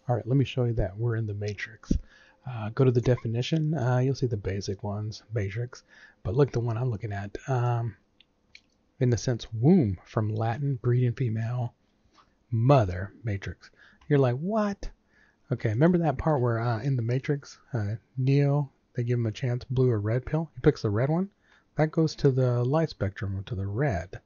All right, let me show you that we're in the matrix. Go to the definition. You'll see the basic ones, matrix. But look, the one I'm looking at. In the sense womb, from Latin, breeding female, mother, matrix. You're like, what? Okay, remember that part where in the Matrix, Neo, they give him a chance, blue or red pill. He picks the red one. That goes to the light spectrum, to the red.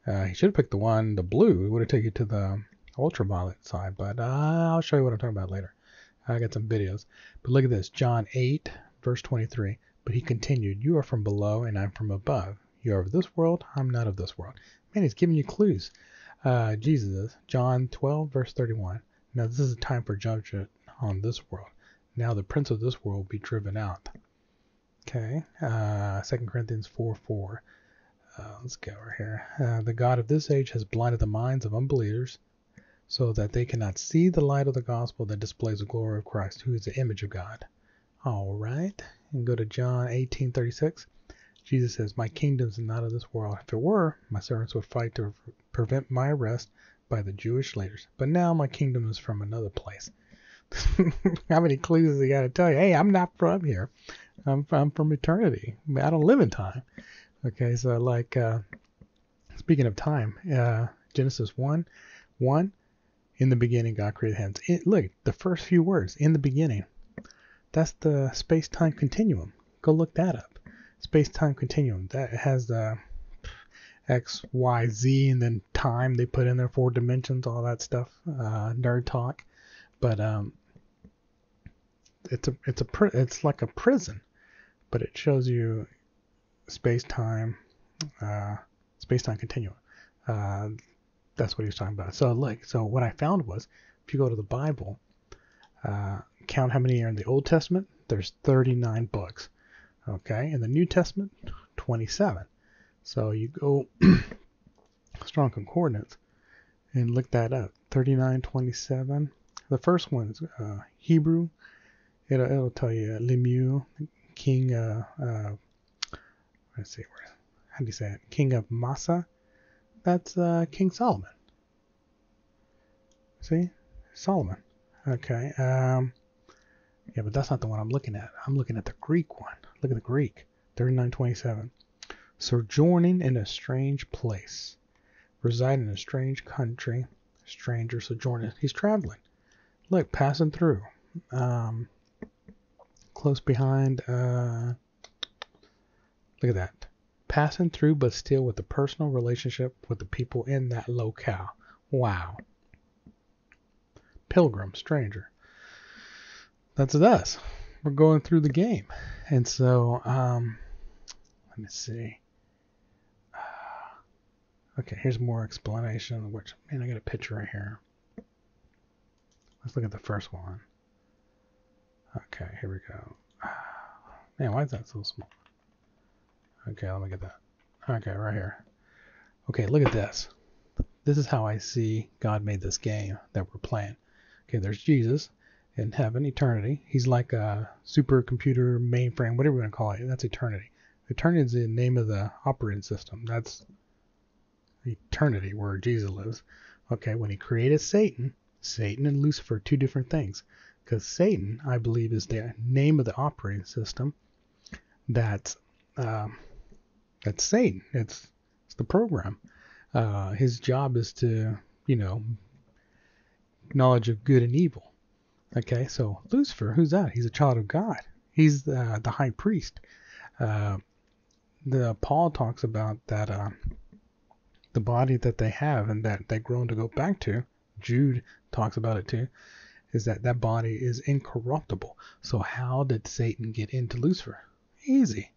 He should have picked the blue. It would have taken you to the ultraviolet side, but I'll show you what I'm talking about later. I got some videos. But look at this, John 8, verse 23. But he continued, you are from below and I'm from above. You are of this world, I'm not of this world. Man, he's giving you clues. Jesus is. John 12, verse 31. Now this is a time for judgment on this world. Now the prince of this world will be driven out. Okay. 2 Corinthians 4:4. Let's go over here. The God of this age has blinded the minds of unbelievers so that they cannot see the light of the gospel that displays the glory of Christ, who is the image of God. All right. And go to John 18:36. Jesus says, my kingdom is not of this world. If it were, my servants would fight to prevent my arrest by the Jewish leaders. But now my kingdom is from another place. How many clues does he got to tell you? Hey, I'm not from here. I'm from eternity. I don't live in time. Okay, so like, speaking of time, Genesis 1:1, in the beginning God created heavens. Look, the first few words, in the beginning, that's the space-time continuum. Go look that up. Space-time continuum. That has the X, Y, Z, and then time they put in there, 4 dimensions, all that stuff. Nerd talk. But it's like a prison, but it shows you space-time continuum. That's what he was talking about. So what I found was, if you go to the Bible, count how many are in the Old Testament. There's 39 books. Okay, in the New Testament, 27. So you go Strong Concordance and look that up. 39:27. The first one is Hebrew. It'll tell you Lemuel, king. Let's see, how do you say it? King of Massa. That's King Solomon. See, Solomon. Okay. Yeah, but that's not the one I'm looking at. I'm looking at the Greek one. Look at the Greek. 39:27. Sojourning in a strange place. Residing in a strange country. Stranger sojourning. He's traveling. Look, passing through. Close behind. Look at that. Passing through, but still with a personal relationship with the people in that locale. Wow. Pilgrim, stranger. That's us. We're going through the game. And so, let me see. Okay, here's more explanation. Which, man, I got a picture right here. Let's look at the first one. Okay, here we go. Man, why is that so small? Okay, let me get that. Okay, right here. Okay, look at this. This is how I see God made this game that we're playing. Okay, there's Jesus in heaven, eternity. He's like a supercomputer, mainframe, whatever you want to call it. That's eternity. Eternity is the name of the operating system. That's eternity, where Jesus lives. Okay, when he created Satan and Lucifer are 2 different things. Because Satan, I believe, is the name of the operating system. That's Satan. It's the program. His job is to, knowledge of good and evil. Okay, so Lucifer, who's that? He's a child of God. He's the high priest. The Paul talks about that the body that they have and that they grown to go back to. Jude talks about it too. Is that body is incorruptible. So how did Satan get into Lucifer? Easy.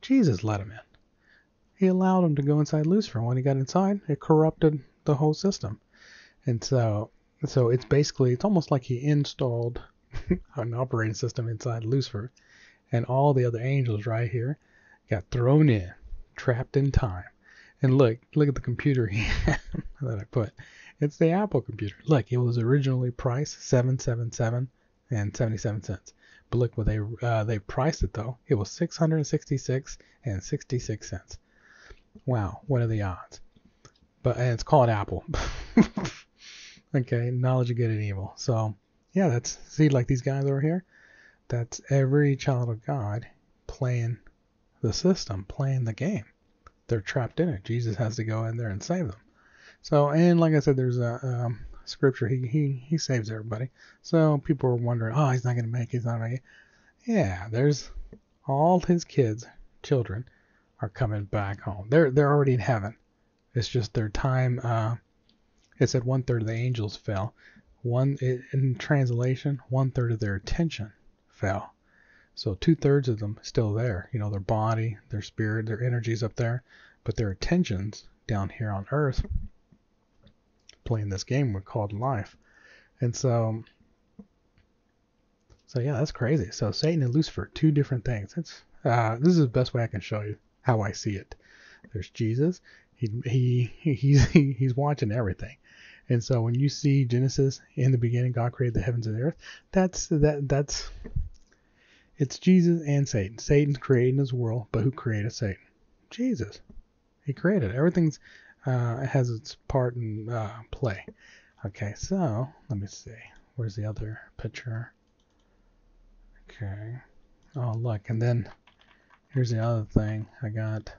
Jesus let him in. He allowed him to go inside Lucifer. When he got inside, it corrupted the whole system. And so it's basically, it's almost like he installed an operating system inside Lucifer, and all the other angels right here got thrown in, trapped in time. And look at the computer that I put. It's the Apple computer. Look, it was originally priced $777 and 77 cents. But look what they priced it though. It was $666 and 66 cents. Wow, what are the odds? And it's called Apple. Okay, knowledge of good and evil. So Yeah, that's, see, like these guys over here, that's every child of God playing the system, playing the game. They're trapped in it. Jesus has to go in there and save them. So, and like I said, there's a scripture. He saves everybody. So people are wondering, oh, he's not going to make it. He's not going to make it. Yeah, there's all his kids, children, are coming back home. They're already in heaven. It's just their time. It said 1/3 of the angels fell. In translation, 1/3 of their attention fell. So 2/3 of them still there. You know, their body, their spirit, their energy's up there, but their attention's down here on Earth, playing this game we called life. And so yeah, that's crazy. So Satan and Lucifer, two different things. It's this is the best way I can show you how I see it. There's Jesus. He's watching everything. And so when you see Genesis, in the beginning God created the heavens and the earth, that's it's Jesus and Satan. Satan's creating his world, but who created Satan? Jesus. He created it. Everything's has its part in play. Okay, so let me see. Where's the other picture? Okay. Oh, look, and then here's the other thing I got.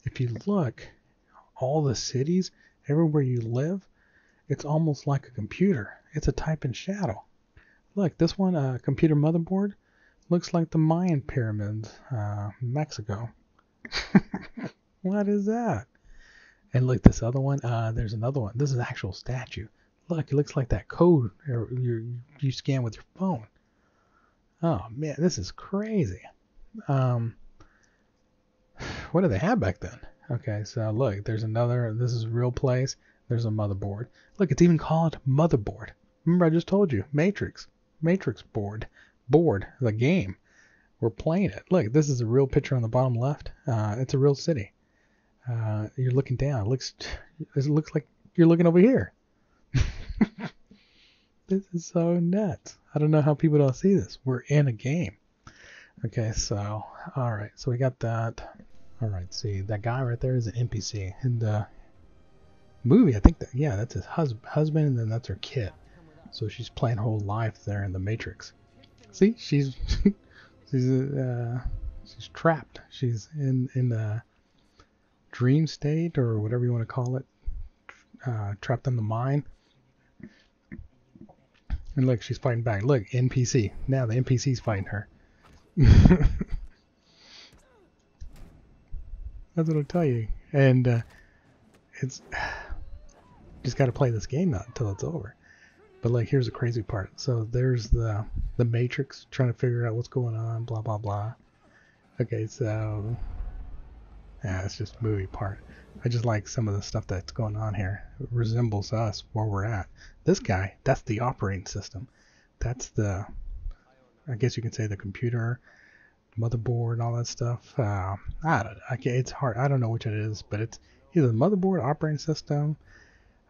If you look, all the cities, everywhere you live, it's almost like a computer. It's a type in shadow. Look, this one, computer motherboard, looks like the Mayan pyramids, Mexico. What is that? And look, this other one, there's another one. This is an actual statue. Look, it looks like that code you scan with your phone. Oh man, this is crazy. What did they have back then? Okay, so look, there's another, this is a real place. There's a motherboard. Look, it's even called motherboard. Remember I just told you, Matrix board, the game. We're playing it. Look, this is a real picture on the bottom left. It's a real city. You're looking down. It looks like you're looking over here. This is so nuts. I don't know how people don't see this. We're in a game. Okay, so, alright, so we got that. Alright, see, that guy right there is an NPC. In the movie, I think that, yeah, that's his husband, and then that's her kid. So she's playing her whole life there in the Matrix. See, she's trapped. She's in a dream state, or whatever you want to call it. Trapped in the mind. And look, she's fighting back. Look, NPC. Now the NPC's fighting her. That's what I'll tell you. And it's just got to play this game out until it's over. But like, here's the crazy part. So there's the Matrix trying to figure out what's going on. Blah blah blah. Okay, so yeah, it's just movie part. I just like some of the stuff that's going on here. It resembles us where we're at. This guy, that's the operating system. That's the, I guess you can say, the computer, motherboard, and all that stuff. I don't know. It's hard. I don't know which it is, but it's either the motherboard, operating system.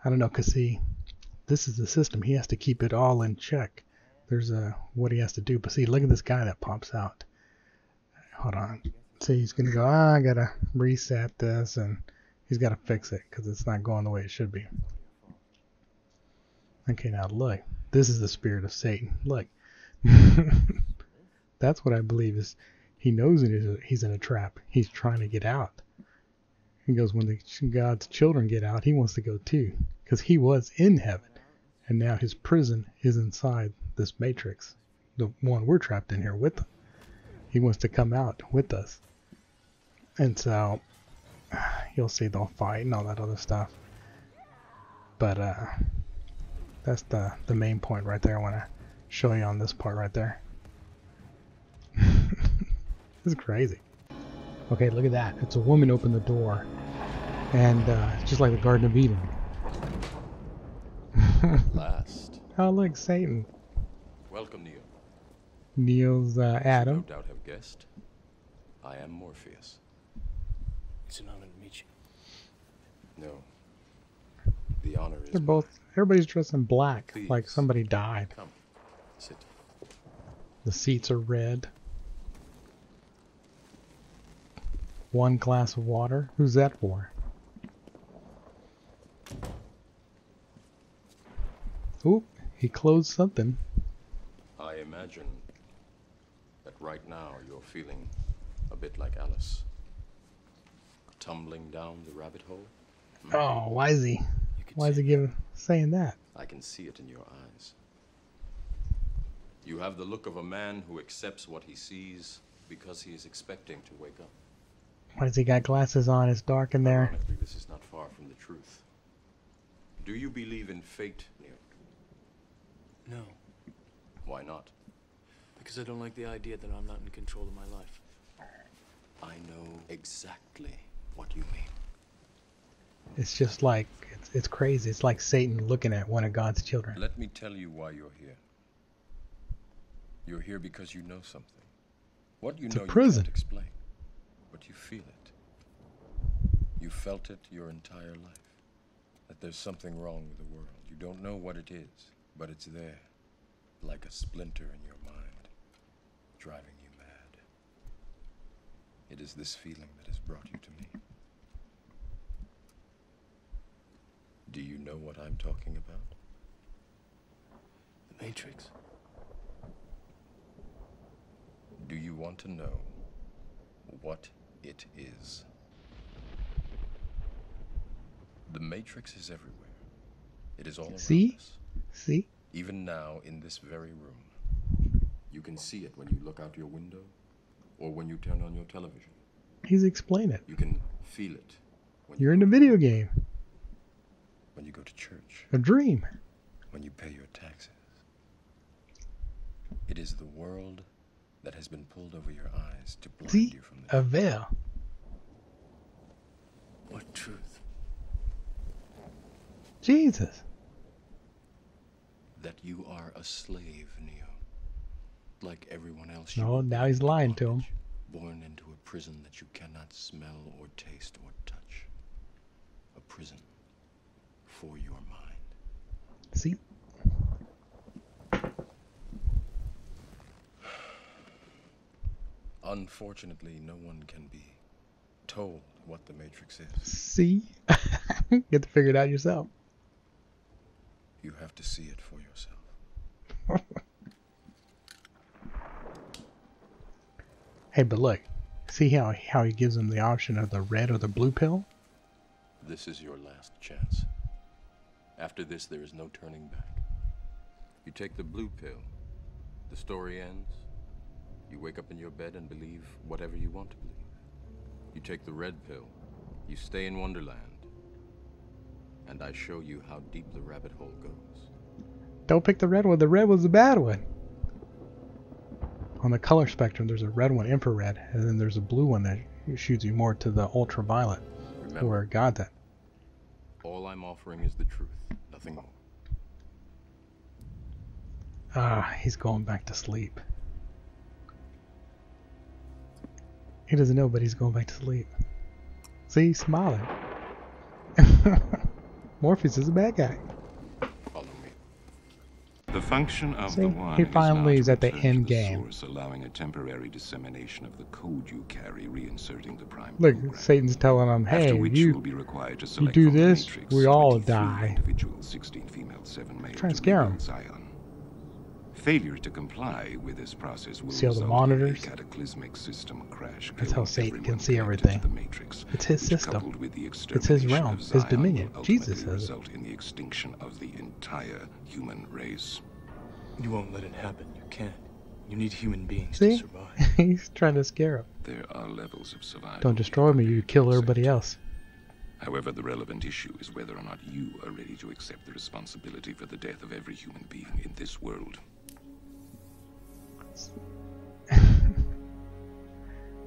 I don't know, because see, this is the system. He has to keep it all in check. There's what he has to do. But see, look at this guy that pops out. Hold on. See, he's going to go, I got to reset this, and he's got to fix it because it's not going the way it should be. Okay, now look. This is the spirit of Satan. Look. That's what I believe is, he knows he's in a trap. He's trying to get out. He goes, when God's children get out, he wants to go too. Because he was in heaven. And now his prison is inside this Matrix. The one we're trapped in here with him. He wants to come out with us. And so, you'll see they'll fight and all that other stuff. But, that's the main point right there I want to show you on this part right there. This is crazy. Okay, look at that. It's a woman opened the door. And, just like the Garden of Eden. Last. Oh, look, Satan. Welcome, Neo. Neo's Adam. No doubt have guessed. I am Morpheus. It's an honor to meet you. No. The honor is They're both, everybody's dressed in black, Please. like somebody died. Come. Sit. The seats are red. One glass of water. Who's that for? Oop, He closed something. I imagine that right now you're feeling a bit like Alice. Tumbling down the rabbit hole. Oh, why is he? You could Why is say he that. saying that? I can see it in your eyes. You have the look of a man who accepts what he sees because he is expecting to wake up. Why does he got glasses on? It's dark in there. Ironically, this is not far from the truth. Do you believe in fate, Neo? No, Why not? because I don't like the idea that I'm not in control of my life. I know exactly what you mean. It's just like it's crazy. It's like Satan looking at one of God's children. Let me tell you why you're here. You're here because you know something. What you It's know a you prison. can't explain, but you feel it. You felt it your entire life. That there's something wrong with the world. You don't know what it is, but it's there, like a splinter in your mind, driving you mad. It is this feeling that has brought you to me. Do you know what I'm talking about? The Matrix. Do you want to know what it is? The Matrix is everywhere. It is all around See? us. See? Even now, in this very room. You can see it when you look out your window or when you turn on your television. He's explaining it. You can feel it when You're in a video game. when you go to church, A dream. when you pay your taxes. It is the world that has been pulled over your eyes to blind See? you from the A veil. What truth? Jesus. that you are a slave, Neo. Like everyone else. You No, were now born he's into lying to him. bondage, born into a prison that you cannot smell or taste or touch. A prison for your mind. See? Unfortunately, no one can be told what the Matrix is. See? Get to figure it out yourself. You have to see it for yourself. Hey, but look. See how he gives him the option of the red or the blue pill? This is your last chance. After this, there is no turning back. You take the blue pill. The story ends. You wake up in your bed and believe whatever you want to believe. You take the red pill. You stay in Wonderland. And I show you how deep the rabbit hole goes. Don't pick the red one. The red was the bad one. On the color spectrum, there's a red one, infrared, and then there's a blue one that shoots you more to the ultraviolet, Remember, where God that. all I'm offering is the truth, nothing more. Ah, he's going back to sleep. He doesn't know, but he's going back to sleep. See, he's smiling. Morpheus is a bad guy. Follow me. The function of See, the one he is finally now is to at the return to end the game. source, allowing a temporary dissemination of the code you carry, reinserting the prime Look, program. Satan's telling him, After hey, which you will you be required to select do from the this, matrix we all 23 die. individuals, 16 female, 7 male, Trying to to scare 'em. rebuild Zion. Failure to comply with this process will See all the result monitors? in a cataclysmic system crash. That's how killing Satan everyone can see connected to everything. the matrix, It's his which, system. coupled with the It's his extermination realm, of his Zion, dominion. will Jesus ultimately says it. result in the extinction of the entire human race. You won't let it happen. You can't. You need human beings See? to survive. He's trying to scare him. There are levels of survival. Don't destroy me, you kill everybody else. However, the relevant issue is whether or not you are ready to accept the responsibility for the death of every human being in this world.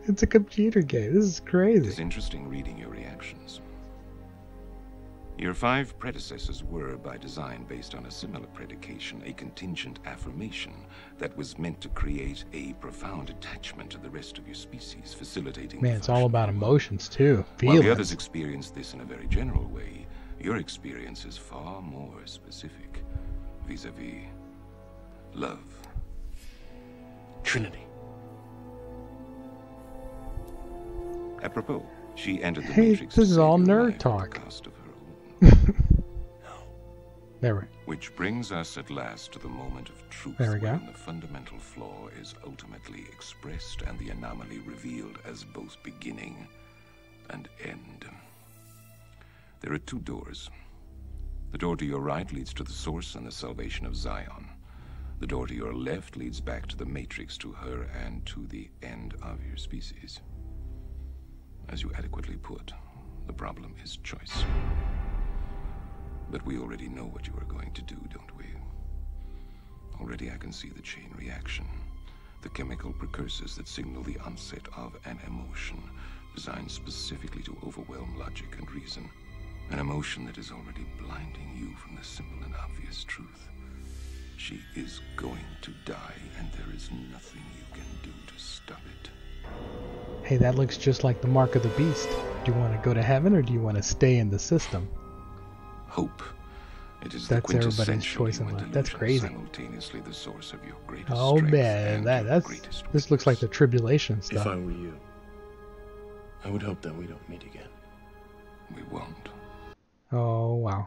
It's a computer game. This is It is crazy. interesting reading your reactions. Your 5 predecessors were, by design, based on a similar predication, a contingent affirmation that was meant to create a profound attachment to the rest of your species, facilitating the Man, it's all function about of the world. emotions too. While the others Feelings. experience this in a very general way, your experience is far more specific vis-a-vis love. Trinity. Apropos, she entered the Hey, Matrix this to is save all your nerd life at the talk. cost of her own. No. There we Which brings us at last to the moment of truth, There we go. when the fundamental flaw is ultimately expressed and the anomaly revealed as both beginning and end. There are two doors. The door to your right leads to the source and the salvation of Zion. The door to your left leads back to the Matrix, to her, and to the end of your species. As you adequately put, the problem is choice. But we already know what you are going to do, don't we? Already I can see the chain reaction. The chemical precursors that signal the onset of an emotion, designed specifically to overwhelm logic and reason. An emotion that is already blinding you from the simple and obvious truth. She is going to die, and there is nothing you can do to stop it. Hey, that looks just like the mark of the beast. Do you want to go to heaven or do you want to stay in the system? Hope. It is That's the everybody's quintessential choice in human life. That's delusion, crazy. simultaneously the source of your greatest Oh strength man, and your this greatest looks like the weakness. tribulation If stuff. I were you, I would hope that we don't meet again. We won't. Oh wow.